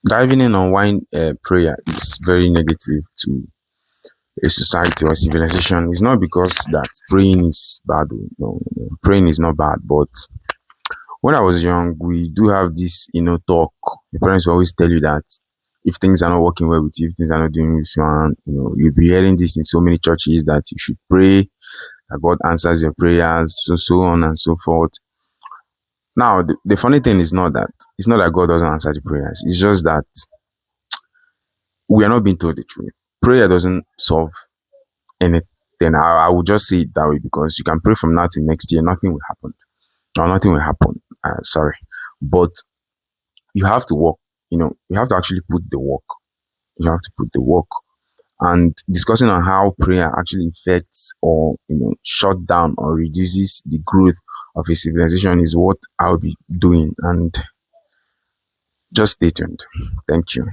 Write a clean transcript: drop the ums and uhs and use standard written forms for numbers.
Diving in on why prayer is very negative to a society or civilization is not because that praying is bad. No, no, praying is not bad. But when I was young, we do have this, talk. Your parents will always tell you that if things are not working well with you, if things are not doing with you, and you'll be hearing this in so many churches that you should pray, that God answers your prayers, so on and so forth. Now, the funny thing is not that God doesn't answer the prayers. It's just that we are not being told the truth. Prayer doesn't solve anything. I would just say it that way because you can pray from now till next year, nothing will happen. Or nothing will happen. Sorry. But you have to work, you have to actually put the work. You have to put the work. And discussing on how prayer actually affects or, shut down or reduces the growth of a civilization is what I'll be doing. And just stay tuned. Thank you.